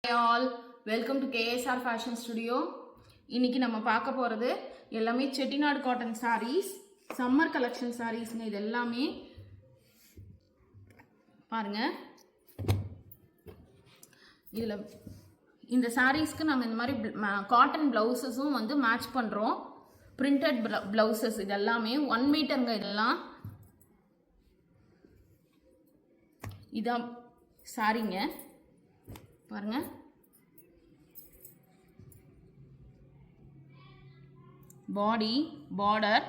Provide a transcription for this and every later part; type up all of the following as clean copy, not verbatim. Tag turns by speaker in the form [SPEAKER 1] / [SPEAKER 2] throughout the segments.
[SPEAKER 1] Hi all, welcome to KSR Fashion Studio. இன்னைக்கு நம்ம பார்க்க போறது எல்லாமே Chettinad cotton sarees, summer collection sarees இது எல்லாமே பாருங்க. இதுல இந்த sareesக்கு நாம இந்த மாதிரி காட்டன் blouses-உம் வந்து மேட்ச் பண்றோம். printed blouses இது எல்லாமே 1 மீட்டர்ங்க இதெல்லாம். இதான் சாரிங்க பாருங்க. பாடி பார்டர்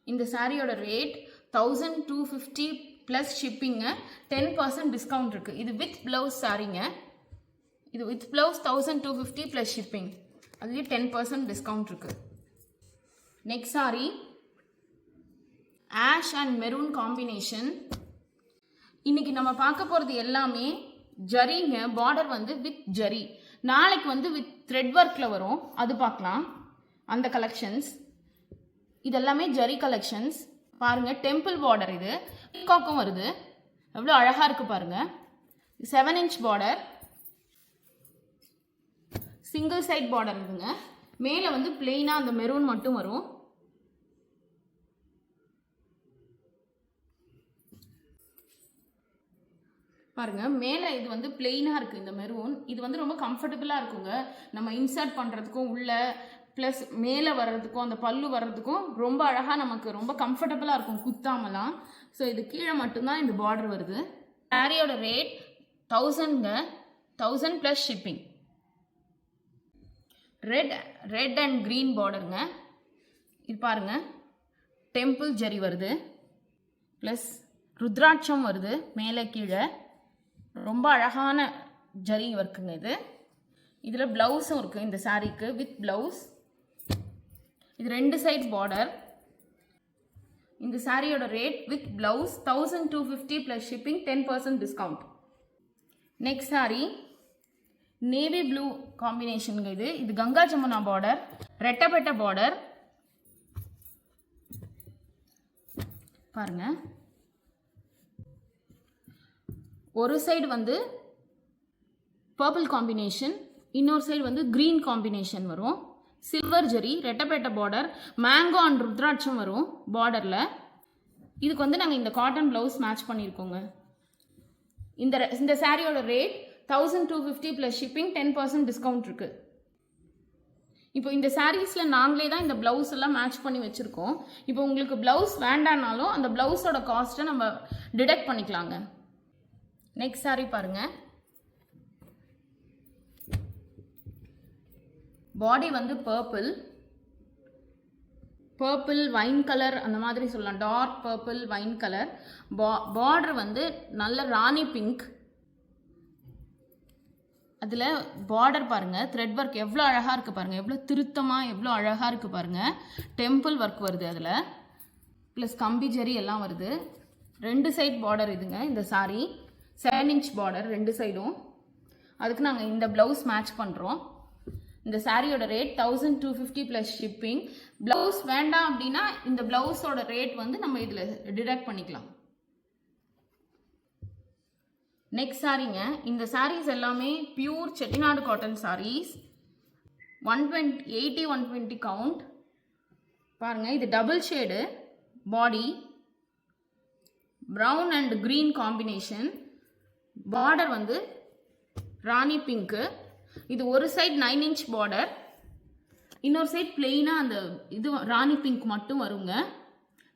[SPEAKER 1] இந்த சாரியோட ரேட் 1250 பிளஸ் ஷிப்பிங்க. 10% டிஸ்கவுண்ட் இருக்கு. இது வித் பிளவுஸ் சாரிங்க. இது வித் பிளவுஸ் 1250 பிளஸ் ஷிப்பிங். அதுலேயே 10% டிஸ்கவுண்ட் இருக்கு. Next sorry ash and maroon combination. இன்னைக்கு நம்ம பார்க்க போகிறது எல்லாமே ஜரிங்க. பார்டர் வந்து வித் ஜரி. நாளைக்கு வந்து வித் த்ரெட் ஒர்க்கில் வரும், அது பார்க்கலாம். அந்த கலெக்ஷன்ஸ் இதெல்லாமே ஜரி கலெக்ஷன்ஸ் பாருங்க. டெம்பிள் பார்டர், இது பீகாக்கும் வருது. எவ்வளோ அழகாக இருக்கு பாருங்க. 7 inch border, single side border இருக்குங்க. மேலே வந்து பிளெயினா அந்த மெரூன் மட்டும் வரும். பாருங்க, மேலே இது வந்து பிளெயினா இருக்கு இந்த மெரூன். இது வந்து ரொம்ப கம்ஃபர்டபுளா இருக்குங்க. நம்ம இன்சர்ட் பண்றதுக்கும் உள்ள பிளஸ் மேலே வர்றதுக்கும் அந்த பல்லு வர்றதுக்கும் ரொம்ப அழகா நமக்கு ரொம்ப கம்ஃபர்டபுளா இருக்கும், குத்தாமலாம். ஸோ இது கீழே மட்டும்தான் இந்த பார்டர் வருது. சாரியோட ரேட் 1000ங்க. 1000 plus shipping. Red and green பார்டருங்க. இது பாருங்க, டெம்பிள் ஜரி வருது, ப்ளஸ் ருத்ராட்சம் வருது மேலே கீழே. ரொம்ப அழகான ஜரி ஒர்க்குங்க இது. இதில் ப்ளவுஸும் இருக்குது இந்த சாரீக்கு வித் ப்ளவுஸ். இது 2 சைட் பார்டர். இந்த சாரியோட rate with blouse 1250 plus shipping, 10% discount. Next sari navy blue காம்பினேஷனுங்க. இது கங்கா ஜமுனா பார்டர், ரெட்டப்பட்ட பார்டர் பாருங்க. ஒரு சைடு வந்து பர்பிள் காம்பினேஷன், இன்னொரு சைடு வந்து கிரீன் காம்பினேஷன் வரும். சில்வர் ஜரி, ரெட்டப்பேட்ட பார்டர், மேங்கோ அண்ட் ருத்ராட்சம் வரும் பார்டரில். இதுக்கு வந்து நாங்கள் இந்த காட்டன் ப்ளவுஸ் மேட்ச் பண்ணியிருக்கோங்க. இந்த சாரியோட ரேட் 1250 ப்ளஸ் ஷிப்பிங், 10% டிஸ்கவுண்ட் இருக்கு. இப்போ இந்த சாரீஸில் நாங்களே தான் இந்த ப்ளவுஸ் எல்லாம் மேட்ச் பண்ணி வச்சுருக்கோம். இப்போ உங்களுக்கு ப்ளவுஸ் வேண்டானாலும் அந்த ப்ளவுஸோட காஸ்ட்டை நம்ம டிடெக்ட் பண்ணிக்கலாங்க. நெக்ஸ்ட் சாரி பாருங்க. பாடி வந்து பர்பிள் வைன் கலர் அந்த மாதிரி சொல்லலாம். Dark purple wine colour. Border வந்து நல்ல ராணி பிங்க். அதில் பார்டர் பாருங்க, த்ரெட் ஒர்க் எவ்வளோ அழகாக இருக்குது பாருங்க. எவ்வளோ திருத்தமாக எவ்வளோ அழகாக இருக்குது பாருங்க. டெம்பிள் ஒர்க் வருது அதில், ப்ளஸ் கம்பி ஜரி எல்லாம் வருது. 2 சைட் பார்டர் இதுங்க. இந்த சாரி 7 inch பார்டர் 2 சைடும். அதுக்கு நாங்கள் இந்த ப்ளவுஸ் மேட்ச் பண்ணுறோம். இந்த சாரியோட ரேட் 1250 ப்ளஸ் ஷிப்பிங். ப்ளவுஸ் வேண்டாம் அப்படின்னா இந்த ப்ளவுஸோட ரேட் வந்து நம்ம இதில் டிடக்ட் பண்ணிக்கலாம். நெக்ஸ்ட் சாரிங்க. இந்த சாரீஸ் எல்லாமே pure Chettinad cotton sarees. 120 count பாருங்க. இது double shade body, brown and green combination. Border வந்து ராணி பிங்க்கு. இது ஒரு சைட் 9 inch பார்டர், இன்னொரு சைட் பிளெயினா அந்த இது ராணி பிங்க் மட்டும் வருங்க.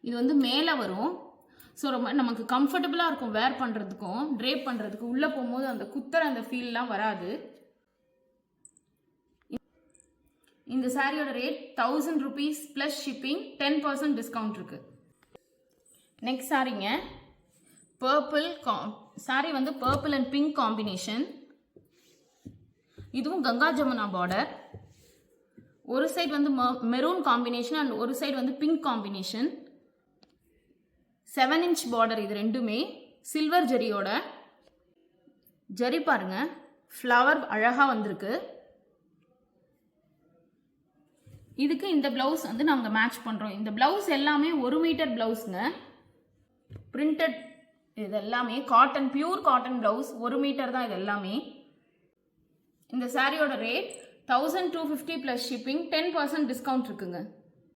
[SPEAKER 1] இது வந்து மேலே வரும். ஸோ ரொம்ப நமக்கு கம்ஃபர்டபுளாக இருக்கும் வேர் பண்ணுறதுக்கும் ட்ரேப் பண்ணுறதுக்கு. உள்ளே போகும்போது அந்த குத்துற அந்த ஃபீல்லாம் வராது. இந்த சாரியோட rate 1000 rupees plus shipping, 10% discount இருக்கு. நெக்ஸ்ட் சாரிங்க. பர்பிள் சாரி வந்து பர்பிள் அண்ட் பிங்க் காம்பினேஷன். இதுவும் கங்கா ஜமுனா பார்டர். ஒரு சைடு வந்து மெரூன் காம்பினேஷன் அண்ட் ஒரு சைடு வந்து பிங்க் காம்பினேஷன். 7 inch border. இது ரெண்டுமே சில்வர் ஜரியோட. ஜரி பாருங்க, ஃப்ளவர் அழகாக வந்திருக்கு. இதுக்கு இந்த ப்ளவுஸ் வந்து நாங்கள் மேட்ச் பண்ணுறோம். இந்த ப்ளவுஸ் எல்லாமே 1 மீட்டர் ப்ளவுஸுங்க. பிரிண்டட் இது எல்லாமே cotton, pure cotton blouse, 1 metre தான் இது எல்லாமே. இந்த சாரியோட ரேட் 1250 ப்ளஸ் ஷிப்பிங், 10% டிஸ்கவுண்ட் இருக்குங்க.